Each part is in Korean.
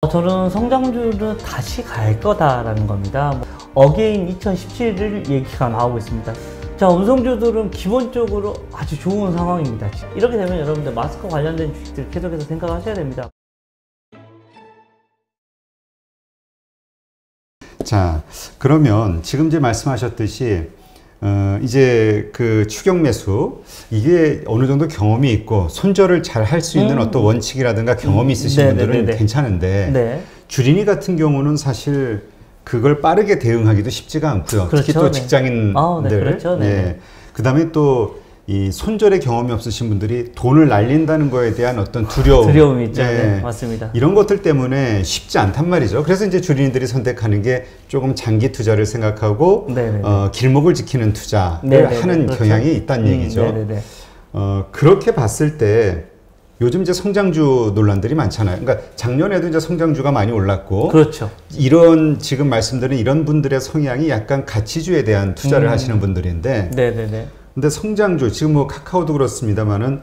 저는 성장주를 다시 갈 거다라는 겁니다. 어게인 2017을 얘기가 나오고 있습니다. 자, 음성주들은 기본적으로 아주 좋은 상황입니다. 이렇게 되면 여러분들 마스크 관련된 주식들 계속해서 생각하셔야 됩니다. 자, 그러면 지금 이제 말씀하셨듯이 이제 그 추격 매수 이게 어느 정도 경험이 있고 손절을 잘 할 수 있는 어떤 원칙이라든가 경험이 있으신 분들은 괜찮은데 네. 주린이 같은 경우는 사실 그걸 빠르게 대응하기도 쉽지가 않고요. 그렇죠. 특히 또 직장인들, 네, 그렇죠. 예. 그다음에 또 이 손절의 경험이 없으신 분들이 돈을 날린다는 거에 대한 어떤 두려움이 있죠. 예. 네, 맞습니다. 이런 것들 때문에 쉽지 않단 말이죠. 그래서 이제 주린이들이 선택하는 게 조금 장기 투자를 생각하고 길목을 지키는 투자를 하는 그렇죠. 경향이 있다는 얘기죠. 그렇게 봤을 때 요즘 이제 성장주 논란들이 많잖아요. 그러니까 작년에도 이제 성장주가 많이 올랐고, 그렇죠. 이런 지금 말씀드린 이런 분들의 성향이 약간 가치주에 대한 투자를 하시는 분들인데, 근데 성장주 지금 뭐 카카오도 그렇습니다만은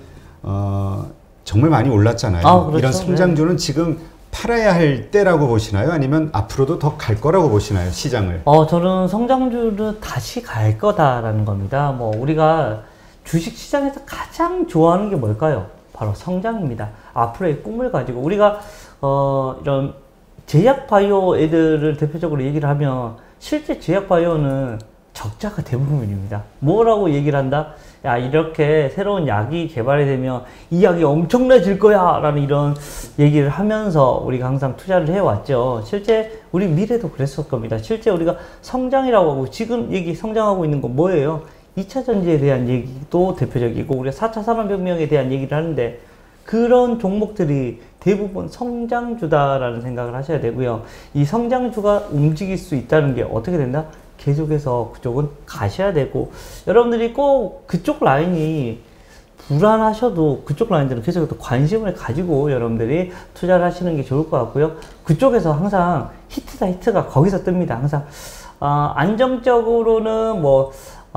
정말 많이 올랐잖아요. 그렇죠. 이런 성장주는 지금 팔아야 할 때라고 보시나요? 아니면 앞으로도 더 갈 거라고 보시나요? 시장을? 저는 성장주를 다시 갈 거다라는 겁니다. 우리가 주식 시장에서 가장 좋아하는 게 뭘까요? 바로 성장입니다. 앞으로의 꿈을 가지고 우리가 이런 제약 바이오 애들을 대표적으로 얘기를 하면 실제 제약 바이오는 적자가 대부분입니다. 뭐라고 얘기를 한다? 야, 이렇게 새로운 약이 개발이 되면 이 약이 엄청나질 거야 라는 이런 얘기를 하면서 우리가 항상 투자를 해왔죠. 실제 우리 미래도 그랬을 겁니다. 실제 우리가 성장이라고 하고 지금 성장하고 있는 건 뭐예요? 2차 전지에 대한 얘기도 대표적이고 우리가 4차 산업혁명에 대한 얘기를 하는데 그런 종목들이 대부분 성장주다라는 생각을 하셔야 되고요. 이 성장주가 움직일 수 있다는 게 어떻게 된다? 계속해서 그쪽은 가셔야 되고 여러분들이 꼭 그쪽 라인이 불안하셔도 그쪽 라인들은 계속해서 관심을 가지고 여러분들이 투자를 하시는 게 좋을 것 같고요. 그쪽에서 항상 히트가 거기서 뜹니다. 항상 안정적으로는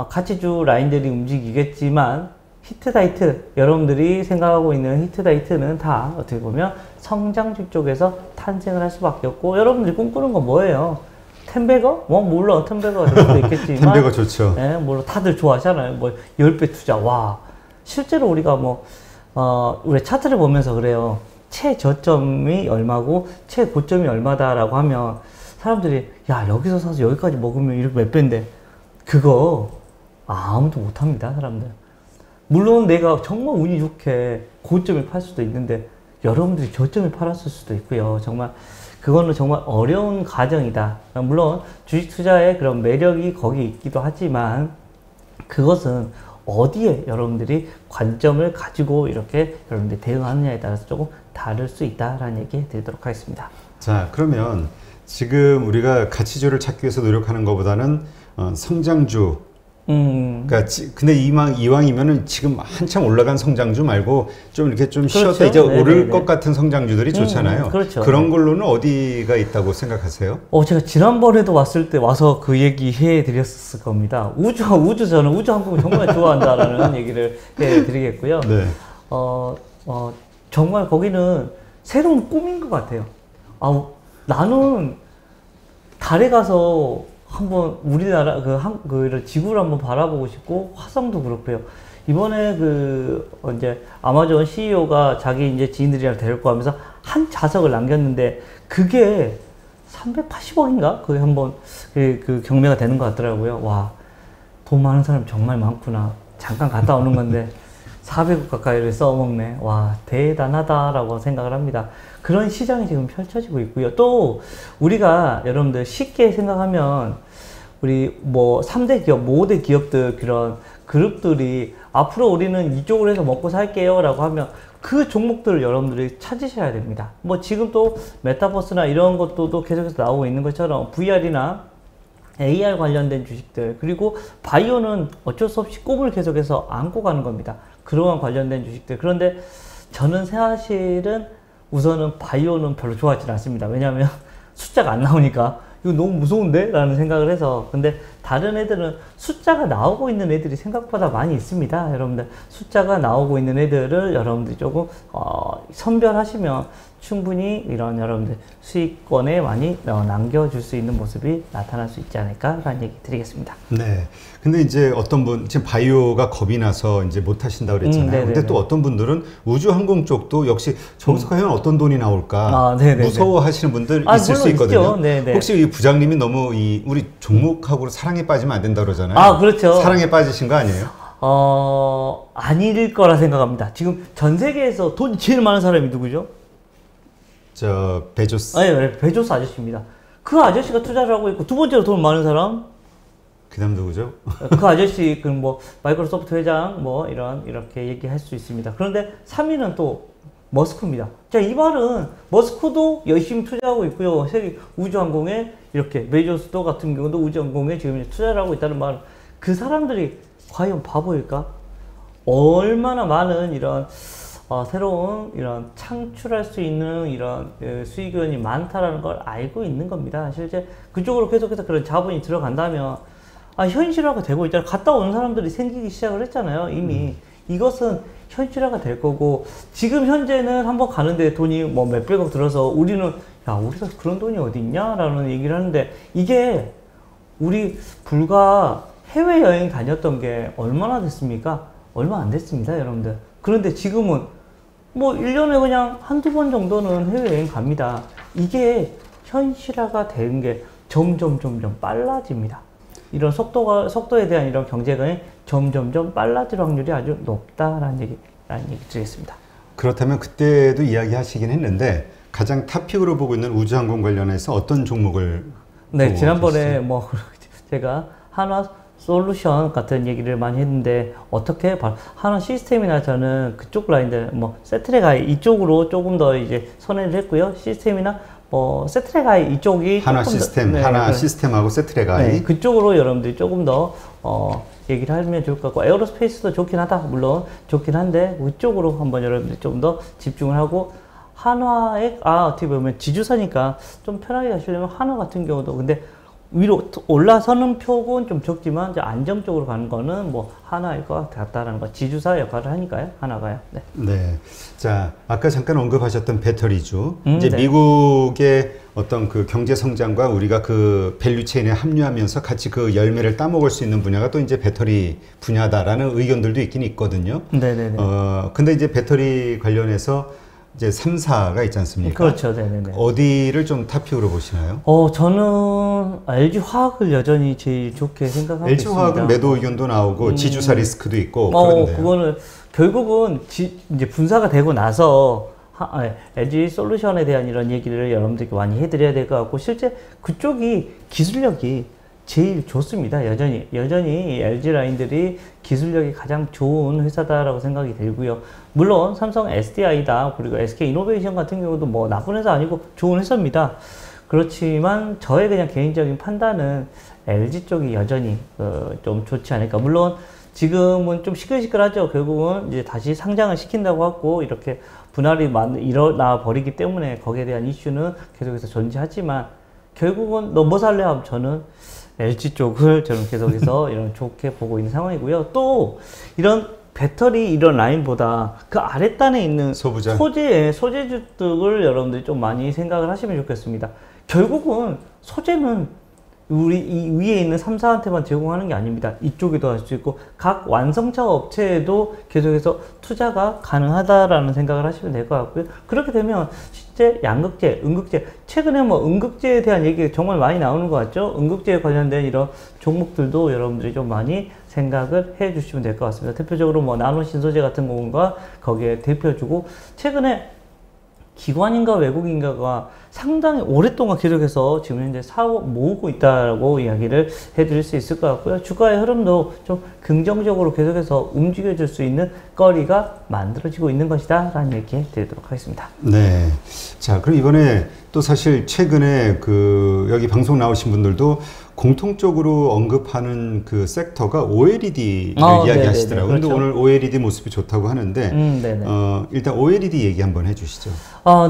가치주 라인들이 움직이겠지만 히트 여러분들이 생각하고 있는 히트는 다 어떻게 보면 성장주 쪽에서 탄생을 할 수밖에 없고 여러분들이 꿈꾸는 건 뭐예요? 텐베거? 물론 텐베거가 될 수도 있겠지만 텐베거 좋죠. 네, 물론 다들 좋아하잖아요. 10배 투자. 와. 실제로 우리가 우리 차트를 보면서 그래요. 최저점이 얼마고 최고점이 얼마다라고 하면 사람들이 야, 여기서 사서 여기까지 먹으면 이렇게 몇 배인데 그거 아무도 못합니다, 사람들. 물론 내가 정말 운이 좋게 고점에 팔 수도 있는데 여러분들이 저점에 팔았을 수도 있고요. 정말 그거는 정말 어려운 과정이다. 물론 주식 투자의 그런 매력이 거기 있기도 하지만 그것은 어디에 여러분들이 관점을 가지고 이렇게 여러분들이 대응하느냐에 따라서 조금 다를 수 있다라는 얘기 드리도록 하겠습니다. 자, 그러면 지금 우리가 가치주를 찾기 위해서 노력하는 것보다는 성장주 그러니까 근데 이왕이면은 지금 한참 올라간 성장주 말고 좀 이렇게 좀 쉬었다 이제 오를 것 같은 성장주들이 좋잖아요. 그런 걸로는 어디가 있다고 생각하세요? 제가 지난번에도 왔을 때 와서 그 얘기 해드렸을 겁니다. 저는 우주 항공을 정말 좋아한다라는 얘기를 해드리겠고요. 정말 거기는 새로운 꿈인 것 같아요. 나는 달에 가서 한번 우리나라 지구를 한번 바라보고 싶고 화성도 그렇고요. 이번에 이제 아마존 CEO가 자기 이제 지인들이랑 데리고 가면서 한 자석을 남겼는데 그게 380억인가? 그게 한번 그 경매가 되는 것 같더라고요. 와, 돈 많은 사람 정말 많구나. 잠깐 갔다 오는 건데 400억 가까이를 써먹네. 와, 대단하다라고 생각을 합니다. 그런 시장이 지금 펼쳐지고 있고요. 또 우리가 여러분들 쉽게 생각하면 우리 3대 기업, 5대 기업들 그런 그룹들이 앞으로 우리는 이쪽으로 해서 먹고 살게요 라고 하면 그 종목들을 여러분들이 찾으셔야 됩니다. 지금 또 메타버스나 이런 것도 계속해서 나오고 있는 것처럼 VR이나 AR 관련된 주식들 그리고 바이오는 어쩔 수 없이 꿈을 계속해서 안고 가는 겁니다. 그러한 관련된 주식들. 그런데 저는 사실은 우선은 바이오는 별로 좋아하지는 않습니다. 왜냐하면 숫자가 안 나오니까 이거 너무 무서운데? 라는 생각을 해서 근데 다른 애들은 숫자가 나오고 있는 애들이 생각보다 많이 있습니다. 여러분들 숫자가 나오고 있는 애들을 여러분들이 조금 선별하시면 충분히 이런 여러분들 수익권에 많이 남겨줄 수 있는 모습이 나타날 수 있지 않을까라는 얘기 드리겠습니다. 네. 근데 이제 어떤 분, 지금 바이오가 겁이 나서 이제 못 하신다고 그랬잖아요. 근데 또 어떤 분들은 우주항공 쪽도 역시 저기서 과연 어떤 돈이 나올까 무서워하시는 분들 있을 수 있거든요. 혹시 이 부장님이 너무 우리 종목하고 사랑에 빠지면 안 된다 그러잖아요. 그렇죠. 사랑에 빠지신 거 아니에요? 아닐 거라 생각합니다. 지금 전 세계에서 돈이 제일 많은 사람이 누구죠? 베조스. 네, 베조스 아저씨입니다. 그 아저씨가 투자를 하고 있고, 두 번째로 돈 많은 사람? 그 다음 누구죠? 그 아저씨, 마이크로소프트 회장, 이렇게 얘기할 수 있습니다. 그런데 3위는 또 머스크입니다. 자, 이 말은 머스크도 열심히 투자하고 있고요. 세계 우주항공에 이렇게 베조스도 같은 경우도 우주항공에 지금 투자를 하고 있다는 말은 그 사람들이 과연 바보일까? 얼마나 많은 이런 새로운 이런 창출할 수 있는 이런 수익원이 많다라는 걸 알고 있는 겁니다. 실제 그쪽으로 계속해서 그런 자본이 들어간다면 현실화가 되고 있잖아요. 갔다 온 사람들이 생기기 시작을 했잖아요. 이미 이것은 현실화가 될 거고, 지금 현재는 한번 가는데 돈이 몇백억 들어서 우리는 우리가 그런 돈이 어디 있냐라는 얘기를 하는데, 이게 우리 불과 해외여행 다녔던 게 얼마나 됐습니까? 얼마 안 됐습니다, 여러분들. 그런데 지금은 1년에 그냥 한두 번 정도는 해외여행 갑니다. 이게 현실화가 되는 게 점점 빨라집니다. 이런 속도에 대한 이런 경제가 점점 빨라질 확률이 아주 높다라는 얘기 드리겠습니다. 그렇다면 그때도 이야기하시긴 했는데, 가장 탑픽으로 보고 있는 우주항공 관련해서 어떤 종목을? 네, 지난번에 제가 한화 솔루션 같은 얘기를 많이 했는데, 어떻게 한화 시스템이나 저는 그쪽 라인들 세트랙 아이 이쪽으로 조금 더 이제 선회를 했고요. 시스템이나 세트랙 아이 이쪽이 한화 시스템, 한화 시스템하고 세트랙 아이 그쪽으로 여러분들이 조금 더 얘기를 하면 좋을 것 같고, 에어로스페이스도 좋긴 하다, 물론 좋긴 한데 그쪽으로 한번 여러분들이 좀 더 집중을 하고, 한화에 어떻게 보면 지주사니까 좀 편하게 가시려면 한화 같은 경우도, 근데 위로 올라서는 폭은 좀 적지만 이제 안정적으로 가는 거는 하나일 것 같다라는 거, 지주사 역할을 하니까요, 하나가요. 네. 자, 아까 잠깐 언급하셨던 배터리주. 이제 미국의 어떤 그 경제 성장과 우리가 그 밸류체인에 합류하면서 같이 그 열매를 따먹을 수 있는 분야가 또 이제 배터리 분야다라는 의견들도 있긴 있거든요. 네네네. 근데 이제 배터리 관련해서 이제 3사가 있지 않습니까? 그렇죠. 네네네. 어디를 좀 탑픽으로 보시나요? 저는 LG화학을 여전히 제일 좋게 생각하고 있습니다. LG화학은 매도 의견도 나오고 지주사 리스크도 있고 그런데요. 그거는 결국은 이제 분사가 되고 나서 LG 솔루션에 대한 이런 얘기를 여러분들께 많이 해드려야 될 것 같고, 실제 그쪽이 기술력이 제일 좋습니다. 여전히 LG 라인들이 기술력이 가장 좋은 회사다라고 생각이 들고요. 물론 삼성 SDI다, 그리고 SK 이노베이션 같은 경우도 나쁜 회사 아니고 좋은 회사입니다. 그렇지만 저의 그냥 개인적인 판단은 LG 쪽이 여전히 좀 좋지 않을까. 물론 지금은 좀 시끌시끌하죠. 결국은 이제 다시 상장을 시킨다고 하고 이렇게 분할이 일어나 버리기 때문에 거기에 대한 이슈는 계속해서 존재하지만, 결국은 너 뭐 살래 하면 저는 LG 쪽을 저는 계속해서 이런 좋게 보고 있는 상황이고요. 또 이런 배터리 이런 라인보다 그 아랫단에 있는 소재주들을 여러분들이 좀 많이 생각을 하시면 좋겠습니다. 결국은 소재는 우리 이 위에 있는 3사한테만 제공하는 게 아닙니다. 이쪽에도 할 수 있고 각 완성차 업체에도 계속해서 투자가 가능하다라는 생각을 하시면 될 것 같고요. 그렇게 되면 실제 양극재, 음극재, 최근에 음극재에 대한 얘기가 정말 많이 나오는 것 같죠. 음극재에 관련된 이런 종목들도 여러분들이 좀 많이 생각을 해 주시면 될 것 같습니다. 대표적으로 나노 신소재 같은 경우가 거기에 대표주고, 최근에 기관인가 외국인가가 상당히 오랫동안 계속해서 지금 현재 모으고 있다고 이야기를 해드릴 수 있을 것 같고요. 주가의 흐름도 좀 긍정적으로 계속해서 움직여줄 수 있는 거리가 만들어지고 있는 것이다 라는 얘기 드리도록 하겠습니다. 네. 자, 그럼 이번에 또 사실 최근에 여기 방송 나오신 분들도 공통적으로 언급하는 그 섹터가 OLED를 이야기하시더라고요. 그렇죠. 근데 오늘 OLED 모습이 좋다고 하는데 일단 OLED 얘기 한번 해주시죠.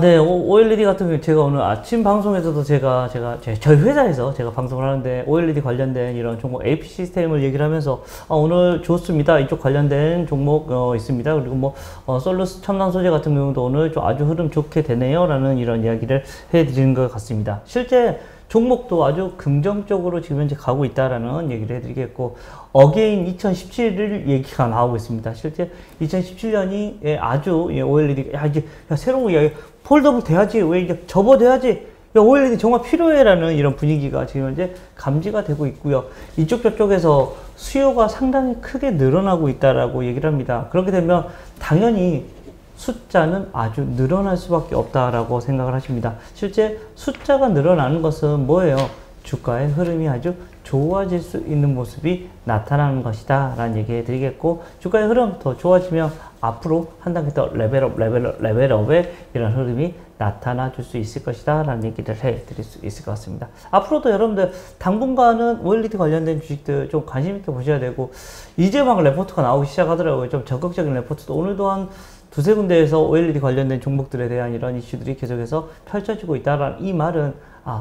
네. OLED 같은 경우 제가 오늘 아침 방송에서도 저희 회사에서 제가 방송을 하는데 OLED 관련된 이런 종목 AP 시스템을 얘기를 하면서 오늘 좋습니다. 이쪽 관련된 종목 있습니다. 그리고 뭐 솔루스 첨단 소재 같은 경우도 오늘 좀 아주 흐름 좋게 되네요. 라는 이런 이야기를 해드리는 것 같습니다. 실제 종목도 아주 긍정적으로 지금 현재 가고 있다라는 얘기를 해드리겠고, 어게인 2017을 얘기가 나오고 있습니다. 실제 2017년이 아주 OLED, 이제 새로운 거 이야기, 폴더블 돼야지, 왜 이제 접어돼야지, OLED 정말 필요해라는 이런 분위기가 지금 현재 감지가 되고 있고요. 이쪽 저쪽에서 수요가 상당히 크게 늘어나고 있다라고 얘기를 합니다. 그렇게 되면 당연히 숫자는 아주 늘어날 수밖에 없다라고 생각을 하십니다. 실제 숫자가 늘어나는 것은 뭐예요? 주가의 흐름이 아주 좋아질 수 있는 모습이 나타나는 것이다 라는 얘기 해드리겠고, 주가의 흐름 더 좋아지면 앞으로 한 단계 더 레벨업의 이런 흐름이 나타나 줄 수 있을 것이다 라는 얘기를 해드릴 수 있을 것 같습니다. 앞으로도 여러분들 당분간은 OLED 관련된 주식들 좀 관심 있게 보셔야 되고, 이제 막 레포트가 나오기 시작하더라고요. 좀 적극적인 레포트도 오늘도 한 두세 군데에서 OLED 관련된 종목들에 대한 이런 이슈들이 계속해서 펼쳐지고 있다라는 이 말은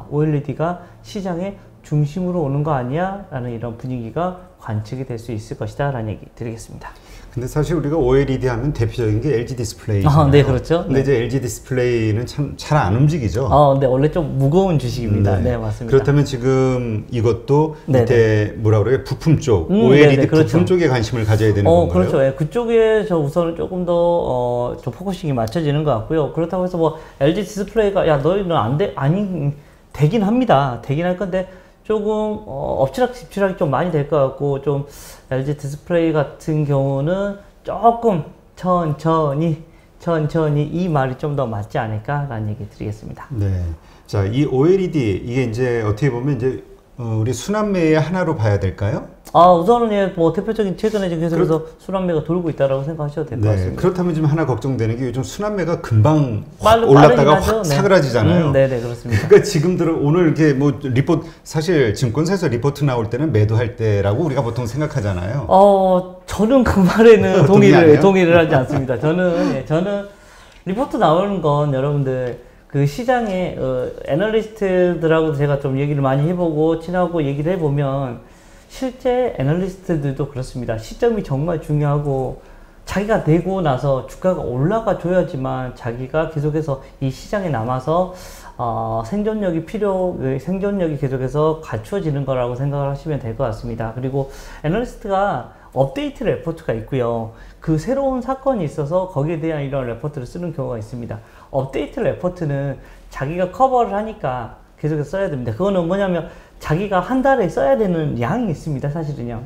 OLED가 시장의 중심으로 오는 거 아니야? 라는 이런 분위기가 관측이 될 수 있을 것이다 라는 얘기 드리겠습니다. 근데 사실 우리가 OLED 하면 대표적인 게 LG 디스플레이잖아요. 네, 그렇죠. 근데 이제 LG 디스플레이는 참 잘 안 움직이죠. 네, 원래 좀 무거운 주식입니다. 네, 맞습니다. 그렇다면 지금 이것도 밑에 뭐라 그래요? 부품 쪽, OLED 그렇죠. 부품 쪽에 관심을 가져야 되는 건가요? 그렇죠. 예, 그쪽에 우선은 조금 더 좀 포커싱이 맞춰지는 것 같고요. 그렇다고 해서 뭐 LG 디스플레이가 너희는 안 돼? 아니, 되긴 합니다. 되긴 할 건데 조금 엎치락뒤치락이 좀 많이 될 것 같고, 좀 LG 디스플레이 같은 경우는 조금 천천히 이 말이 좀 더 맞지 않을까라는 얘기 드리겠습니다. 네. 자, 이 OLED 이게 이제 어떻게 보면 이제 우리 순환매의 하나로 봐야 될까요? 우선은 뭐 대표적인 최근에 계속해서 순환매가 돌고 있다라고 생각하셔도 될 것 같습니다. 그렇다면 좀 하나 걱정되는 게 요즘 순환매가 금방 확 올랐다가 확 사그라지잖아요. 네네, 그렇습니다. 그러니까 지금 오늘 이렇게 뭐 리포트, 사실 증권사에서 리포트 나올 때는 매도할 때라고 우리가 보통 생각하잖아요. 저는 그 말에는 동의를 하지 않습니다. 저는 리포트 나오는 건 여러분들 그 시장의 애널리스트들하고도 제가 좀 얘기를 많이 해보고 친하고 얘기를 해보면, 실제 애널리스트들도 그렇습니다. 시점이 정말 중요하고, 자기가 내고 나서 주가가 올라가 줘야지만 자기가 계속해서 이 시장에 남아서 생존력이 계속해서 갖추어지는 거라고 생각을 하시면 될 것 같습니다. 그리고 애널리스트가 업데이트 레포트가 있고요. 그 새로운 사건이 있어서 거기에 대한 이런 레포트를 쓰는 경우가 있습니다. 업데이트 레포트는 자기가 커버를 하니까 계속해서 써야 됩니다. 그거는 뭐냐면 자기가 한 달에 써야 되는 양이 있습니다, 사실은요.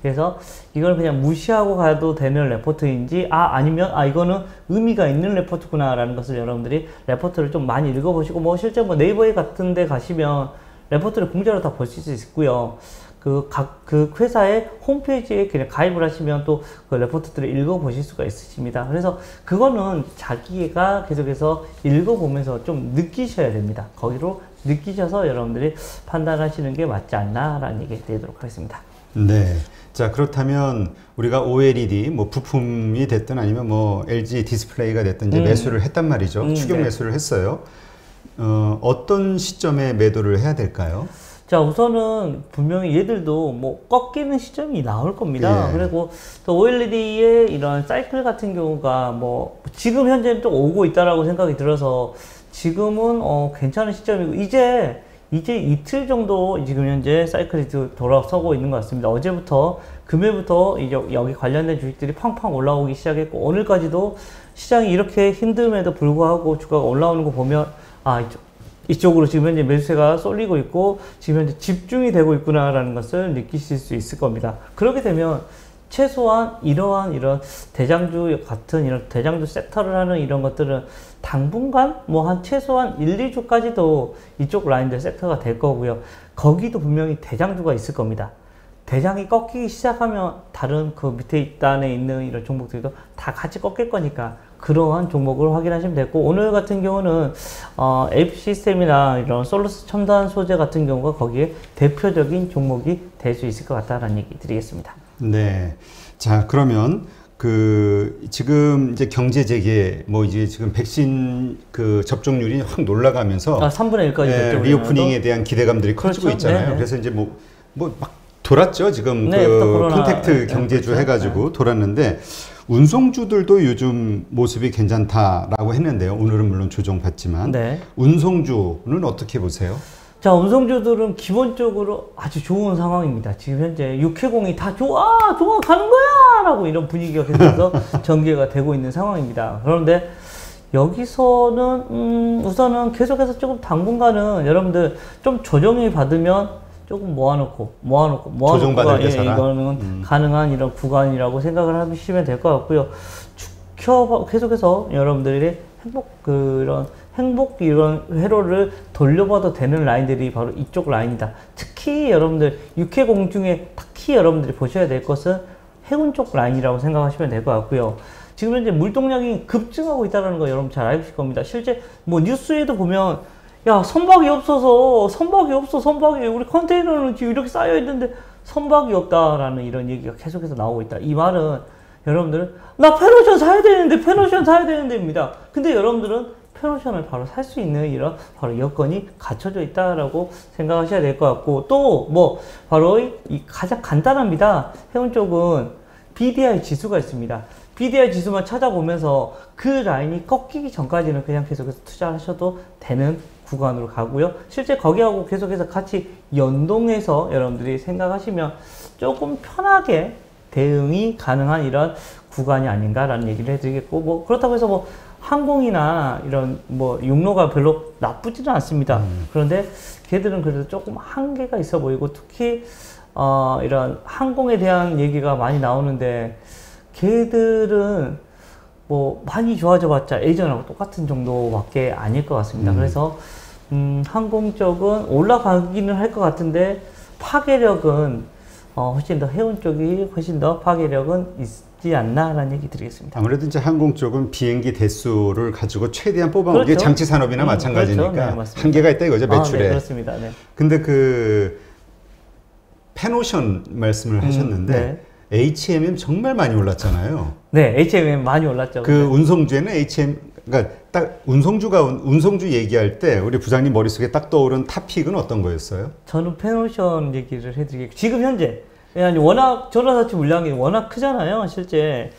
그래서 이걸 그냥 무시하고 가도 되는 레포트인지, 아니면 이거는 의미가 있는 레포트구나 라는 것을 여러분들이 레포트를 좀 많이 읽어보시고, 뭐 실제 뭐 네이버 같은 데 가시면 레포트를 공짜로 다 보실 수 있고요. 그 회사의 홈페이지에 그냥 가입을 하시면 또 그 레포트들을 읽어보실 수가 있으십니다. 그래서 그거는 자기가 계속해서 읽어보면서 좀 느끼셔야 됩니다. 거기로 느끼셔서 여러분들이 판단하시는 게 맞지 않나라는 얘기 드리도록 하겠습니다. 네. 자, 그렇다면 우리가 OLED 뭐 부품이 됐든 아니면 뭐 LG 디스플레이가 됐든 이제 매수를 했단 말이죠. 추격 매수를 했어요. 어떤 시점에 매도를 해야 될까요? 자, 우선은 분명히 얘들도 뭐 꺾이는 시점이 나올 겁니다. 그리고 또 OLED의 이런 사이클 같은 경우가 뭐 지금 현재는 또 오고 있다라고 생각이 들어서 지금은 괜찮은 시점이고, 이제 이틀 정도 지금 현재 사이클이 돌아서고 있는 것 같습니다. 어제부터 금요일부터 이제 여기 관련된 주식들이 팡팡 올라오기 시작했고, 오늘까지도 시장이 이렇게 힘듦에도 불구하고 주가가 올라오는 거 보면 이쪽으로 지금 현재 매수세가 쏠리고 있고 지금 현재 집중이 되고 있구나라는 것을 느끼실 수 있을 겁니다. 그렇게 되면 최소한 이런 대장주 같은 이런 대장주 섹터를 하는 이런 것들은 당분간 뭐 한 최소한 1, 2주까지도 이쪽 라인들 섹터가 될 거고요. 거기도 분명히 대장주가 있을 겁니다. 대장이 꺾이기 시작하면 다른 그 밑에 단에 있는 이런 종목들도 다 같이 꺾일 거니까 그러한 종목을 확인하시면 되고, 오늘 같은 경우는 AP 시스템이나 이런 솔루스 첨단 소재 같은 경우가 거기에 대표적인 종목이 될 수 있을 것 같다라는 얘기 드리겠습니다. 네. 자, 그러면 지금 이제 경제 재개, 뭐 이제 지금 백신 접종률이 확 올라가면서 3분의 1까지 리오프닝에 대한 기대감들이 커지고 그렇죠. 있잖아요. 네네. 그래서 이제 뭐 막 돌았죠. 지금 네, 콘택트 경제주 그렇죠. 해가지고 돌았는데, 운송주들도 요즘 모습이 괜찮다라고 했는데요. 오늘은 물론 조정받지만, 네. 운송주는 어떻게 보세요? 자, 운송주들은 기본적으로 아주 좋은 상황입니다. 지금 현재 육해공이 다 좋아 가는 거야 라고 이런 분위기가 계속해서 전개가 되고 있는 상황입니다. 그런데 여기서는 우선은 계속해서 조금 당분간은 여러분들 좀 조정이 받으면 조금 모아놓고 조정받을 때 사라. 이거는 가능한 이런 구간이라고 생각을 하시면 될 것 같고요. 계속해서 여러분들이 행복 이런 회로를 돌려봐도 되는 라인들이 바로 이쪽 라인이다. 특히 여러분들 육해공 중에 특히 여러분들이 보셔야 될 것은 해운 쪽 라인이라고 생각하시면 될 것 같고요. 지금 현재 물동량이 급증하고 있다는 거 여러분 잘 알고 계실 겁니다. 실제 뭐 뉴스에도 보면 야, 선박이 우리 컨테이너는 지금 이렇게 쌓여 있는데 선박이 없다라는 이런 얘기가 계속해서 나오고 있다. 이 말은 여러분들은 나 페노션 사야 되는데입니다. 근데 여러분들은 페노션을 바로 살 수 있는 이런 바로 여건이 갖춰져 있다라고 생각하셔야 될 것 같고, 또 뭐 바로 이 가장 간단합니다. 해운 쪽은 BDI 지수가 있습니다. BDI 지수만 찾아보면서 그 라인이 꺾이기 전까지는 그냥 계속해서 투자하셔도 되는 구간으로 가고요. 실제 거기하고 계속해서 같이 연동해서 여러분들이 생각하시면 조금 편하게 대응이 가능한 이런 구간이 아닌가라는 얘기를 해드리겠고, 뭐 그렇다고 해서 뭐 항공이나 이런 뭐 육로가 별로 나쁘지는 않습니다. 그런데 걔들은 그래도 조금 한계가 있어 보이고, 특히 이런 항공에 대한 얘기가 많이 나오는데 걔들은 뭐 많이 좋아져 봤자 예전하고 똑같은 정도밖에 아닐 것 같습니다. 그래서 항공 쪽은 올라가기는 할 것 같은데 파괴력은 훨씬 더 해운 쪽이 훨씬 더 파괴력은 있지 않나라는 얘기 드리겠습니다. 아무래도 이제 항공 쪽은 비행기 대수를 가지고 최대한 뽑아오는 게 그렇죠. 장치 산업이나 마찬가지니까 그렇죠. 네, 한계가 있다 이거죠, 매출에. 네, 그렇습니다. 네. 근데 페노션 말씀을 하셨는데 네. HMM 정말 많이 올랐잖아요. 네, HMM 많이 올랐죠. 운송주에는 그러니까 딱 운송주 얘기할 때 우리 부장님 머릿속에 딱 떠오른 탑픽은 어떤 거였어요? 저는 페노션 얘기를 해드리겠고, 지금 현재 워낙 전화사치 물량이 워낙 크잖아요, 실제.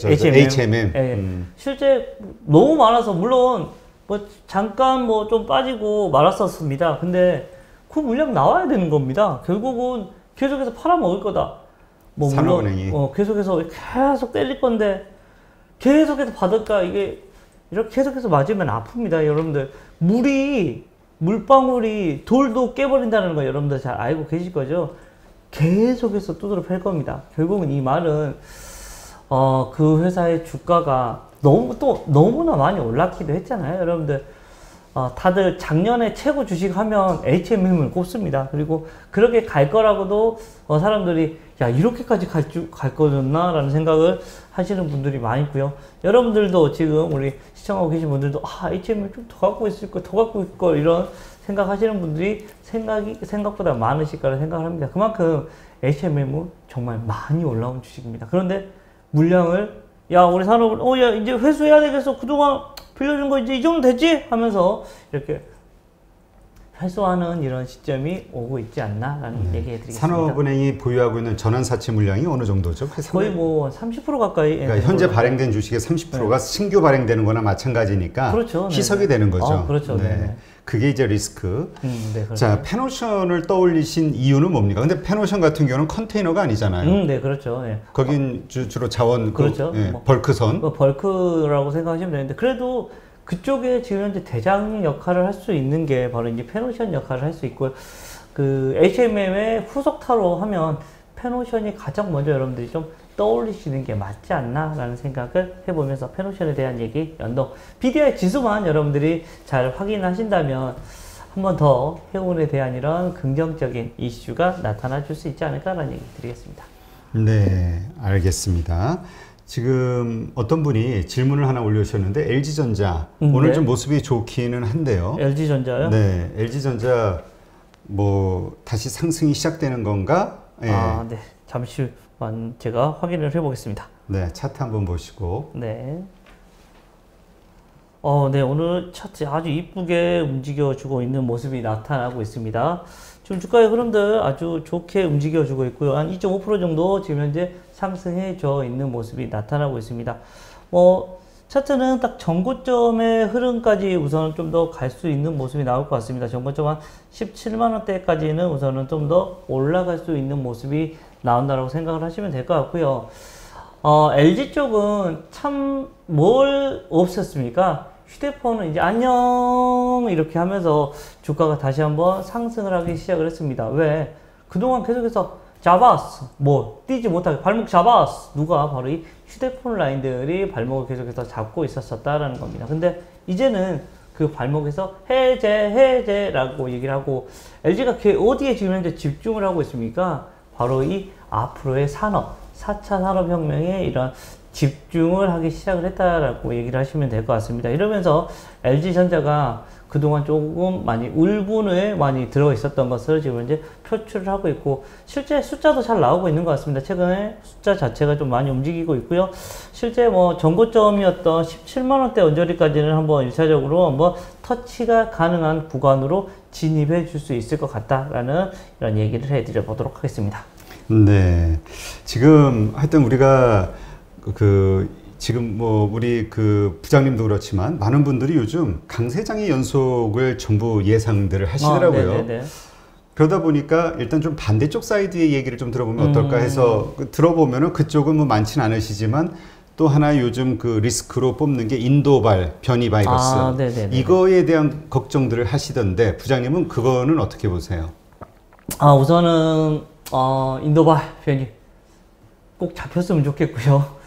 HMM. 실제 너무 많아서, 물론 뭐 잠깐 뭐 좀 빠지고 말았었습니다. 근데 그 물량 나와야 되는 겁니다. 결국은 계속해서 팔아먹을 거다. 뭐 산업은행이 계속해서 계속 때릴 건데 계속해서 받을까, 이게 이렇게 계속해서 맞으면 아픕니다. 여러분들 물방울이 돌도 깨버린다는 거 여러분들 잘 알고 계실 거죠. 계속해서 두드러 팰 겁니다. 결국은 이 말은 그 회사의 주가가 너무나 많이 올랐기도 했잖아요. 여러분들 다들 작년에 최고 주식 하면 HMM을 꼽습니다. 그리고 그렇게 갈 거라고도 사람들이 야, 이렇게까지 갈 거였나? 라는 생각을 하시는 분들이 많이 있고요. 여러분들도 지금 우리 시청하고 계신 분들도 HMM 좀 더 갖고 있을 걸 이런 생각하시는 분들이 생각보다 많으실 거라 생각을 합니다. 그만큼 HMM은 정말 많이 올라온 주식입니다. 그런데 물량을 우리 산업은 야, 이제 회수해야 되겠어. 그동안 빌려준 거 이제 이 정도 됐지? 하면서 이렇게 회수하는 이런 시점이 오고 있지 않나라는 얘기 해드리겠습니다. 산업은행이 보유하고 있는 전환사채 물량이 어느 정도죠? 거의 뭐 30% 가까이. 그러니까 현재 발행된 주식의 30%가 신규 발행되는 거나 마찬가지니까 그렇죠. 희석이 되는 거죠. 그렇죠. 네. 그게 이제 리스크. 네, 그렇죠. 자, 페노션을 떠올리신 이유는 뭡니까? 근데 페노션 같은 경우는 컨테이너가 아니잖아요. 네, 그렇죠. 네. 거긴 주로 자원, 그렇죠. 벌크선. 벌크라고 생각하시면 되는데, 그래도 그쪽에 지금 현재 대장 역할을 할 수 있는 게 바로 이제 페노션 역할을 할 수 있고요. 그 HMM의 후속타로 하면 페노션이 가장 먼저 여러분들이 좀 떠올리시는 게 맞지 않나라는 생각을 해보면서 페노션에 대한 얘기 연동, BDI 지수만 여러분들이 잘 확인하신다면 한 번 더 해운에 대한 이런 긍정적인 이슈가 나타나 줄 수 있지 않을까라는 얘기 드리겠습니다. 네, 알겠습니다. 지금 어떤 분이 질문을 하나 올려주셨는데 LG전자 오늘 네. 좀 모습이 좋기는 한데요. LG전자요? 네, LG전자 뭐 다시 상승이 시작되는 건가? 네. 아, 네. 잠시만 제가 확인을 해보겠습니다. 네, 차트 한번 보시고. 네. 네, 오늘 차트 아주 이쁘게 움직여주고 있는 모습이 나타나고 있습니다. 지금 주가의 흐름들 아주 좋게 움직여주고 있고요. 한 2.5% 정도 지금 현재 상승해져 있는 모습이 나타나고 있습니다. 차트는 딱 전고점의 흐름까지 우선은 좀 더 갈 수 있는 모습이 나올 것 같습니다. 전고점 한 17만원대까지는 우선은 좀 더 올라갈 수 있는 모습이 나온다고 생각을 하시면 될 것 같고요. LG 쪽은 참 뭘 없었습니까? 휴대폰은 이제 안녕 이렇게 하면서 주가가 다시 한번 상승을 하기 시작을 했습니다. 왜? 그동안 계속해서 잡았어. 뛰지 못하게 발목 잡았어. 누가? 바로 이 휴대폰 라인들이 발목을 계속해서 잡고 있었다라는 겁니다. 근데 이제는 그 발목에서 해제라고 얘기를 하고 LG가 어디에 지금 현재 집중을 하고 있습니까? 바로 이 앞으로의 산업, 4차 산업혁명에 이런 집중을 하기 시작을 했다라고 얘기를 하시면 될 것 같습니다. 이러면서 LG전자가 그동안 조금 많이 울분에 많이 들어 있었던 것을 지금 이제 표출을 하고 있고 실제 숫자도 잘 나오고 있는 것 같습니다. 최근에 숫자 자체가 좀 많이 움직이고 있고요. 실제 전고점이었던 17만원대 언저리까지는 한번 1차적으로 한번 터치가 가능한 구간으로 진입해 줄 수 있을 것 같다라는 이런 얘기를 해드려 보도록 하겠습니다. 네. 지금 하여튼 우리가 지금 우리 부장님도 그렇지만 많은 분들이 요즘 강세장의 연속을 전부 예상들을 하시더라고요. 그러다 보니까 일단 좀 반대쪽 사이드의 얘기를 좀 들어보면 어떨까 해서 들어보면은 그쪽은 뭐 많지는 않으시지만 또 하나 요즘 리스크로 뽑는 게 인도발 변이 바이러스. 이거에 대한 걱정들을 하시던데 부장님은 그거는 어떻게 보세요? 우선은 인도발 변이 꼭 잡혔으면 좋겠고요.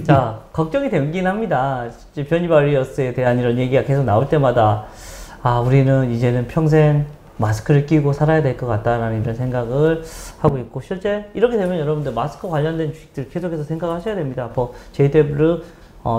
자, 걱정이 되긴 합니다. 변이 바이러스에 대한 이런 얘기가 계속 나올 때마다 우리는 이제는 평생 마스크를 끼고 살아야 될 것 같다라는 이런 생각을 하고 있고 실제 이렇게 되면 여러분들 마스크 관련된 주식들 계속해서 생각하셔야 됩니다. JW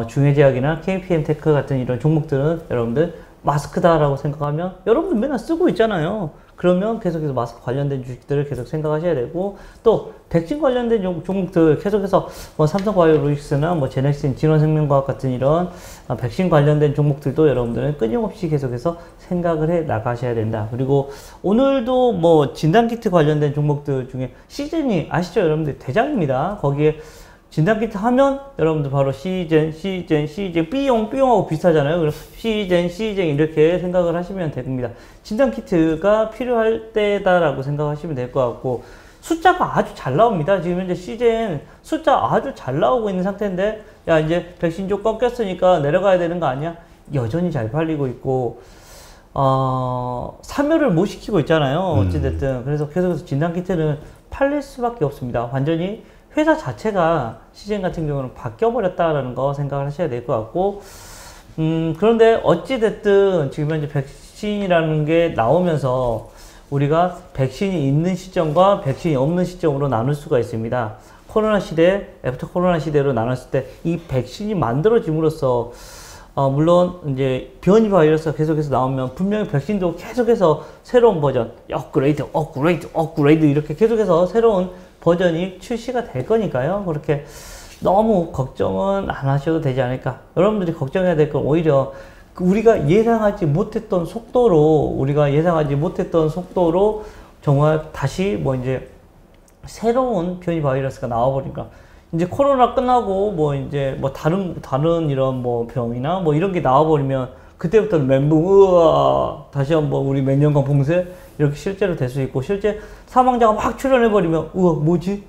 중해제약이나 KPM테크 같은 이런 종목들은 여러분들 마스크다라고 생각하면 여러분들 맨날 쓰고 있잖아요. 그러면 계속해서 마스크 관련된 주식들을 계속 생각하셔야 되고 또 백신 관련된 종목들 계속해서 삼성바이오로직스나 제넥신, 진원생명과학 같은 이런 백신 관련된 종목들도 여러분들은 끊임없이 계속해서 생각을 해 나가셔야 된다. 그리고 오늘도 진단키트 관련된 종목들 중에 시즌이 아시죠? 여러분들 대장입니다. 거기에 진단키트 하면 여러분들 바로 시즌, 삐용하고 비슷하잖아요. 그럼 시즌 이렇게 생각을 하시면 됩니다. 진단키트가 필요할 때다라고 생각하시면 될 것 같고 숫자가 아주 잘 나옵니다. 지금 현재 시즌 숫자 아주 잘 나오고 있는 상태인데 야 이제 백신 좀 꺾였으니까 내려가야 되는 거 아니야? 여전히 잘 팔리고 있고 참여를 못 시키고 있잖아요. 어찌됐든 그래서 계속해서 진단키트는 팔릴 수밖에 없습니다. 완전히 회사 자체가 시즌 같은 경우는 바뀌어버렸다라는 거 생각을 하셔야 될 것 같고 그런데 어찌됐든 지금 현재 백신이라는 게 나오면서 우리가 백신이 있는 시점과 백신이 없는 시점으로 나눌 수가 있습니다. 코로나 시대, 애프터 코로나 시대로 나눴을 때 이 백신이 만들어짐으로써 물론 이제 변이 바이러스가 계속해서 나오면 분명히 백신도 계속해서 새로운 버전, 업그레이드 이렇게 계속해서 새로운 버전이 출시가 될 거니까요. 그렇게 너무 걱정은 안 하셔도 되지 않을까. 여러분들이 걱정해야 될 건 오히려 우리가 예상하지 못했던 속도로 정말 다시 이제 새로운 변이 바이러스가 나와버리니까 이제 코로나 끝나고 이제 다른 이런 병이나 이런 게 나와버리면 그때부터는 멘붕 다시 한번 우리 몇 년간 봉쇄 이렇게 실제로 될 수 있고 실제 사망자가 막 출현해버리면 뭐지?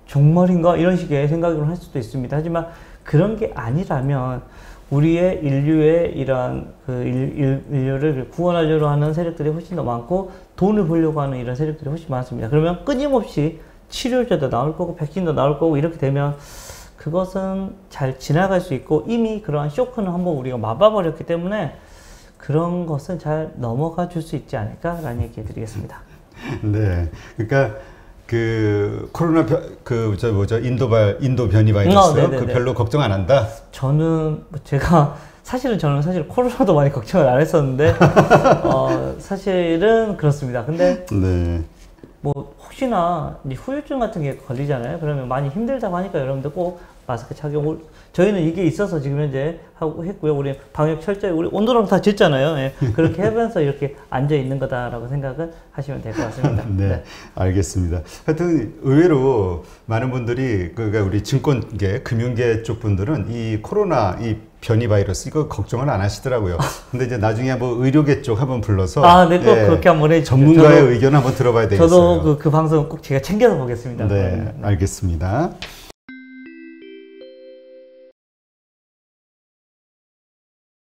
정말인가? 이런 식의 생각을 할 수도 있습니다. 하지만 그런 게 아니라면 우리의 인류의 이러한 인류를 구원하려고 하는 세력들이 훨씬 더 많고 돈을 벌려고 하는 이런 세력들이 훨씬 많습니다. 그러면 끊임없이 치료제도 나올 거고 백신도 나올 거고 이렇게 되면 그것은 잘 지나갈 수 있고 이미 그러한 쇼크는 한번 우리가 맛봐버렸기 때문에 그런 것은 잘 넘어가 줄 수 있지 않을까라는 얘기 드리겠습니다. 네. 그러니까 그 코로나 인도 변이 바이러스 그 별로 걱정 안 한다. 저는 저는 사실 코로나도 많이 걱정을 안 했었는데 사실은 그렇습니다. 근데 네. 뭐 혹시나 이제 후유증 같은 게 걸리잖아요. 그러면 많이 힘들다고 하니까 여러분들 꼭 마스크 착용. 저희는 이게 있어서 지금 현재 하고 했고요. 우리 방역 철저히 우리 온도랑 다 쟀잖아요. 예. 그렇게 하면서 이렇게 앉아 있는 거다라고 생각을 하시면 될 것 같습니다. 네, 네, 알겠습니다. 하여튼 의외로 많은 분들이 그러니까 우리 증권계, 금융계 쪽 분들은 이 코로나 이 변이 바이러스 이거 걱정을 안 하시더라고요. 근데 이제 나중에 뭐 의료계 쪽 한번 불러서 네, 꼭 그렇게 한번 해주세요. 전문가의 의견 한번 들어봐야 되겠어요. 저도 그 방송 꼭 제가 챙겨서 보겠습니다. 네, 알겠습니다.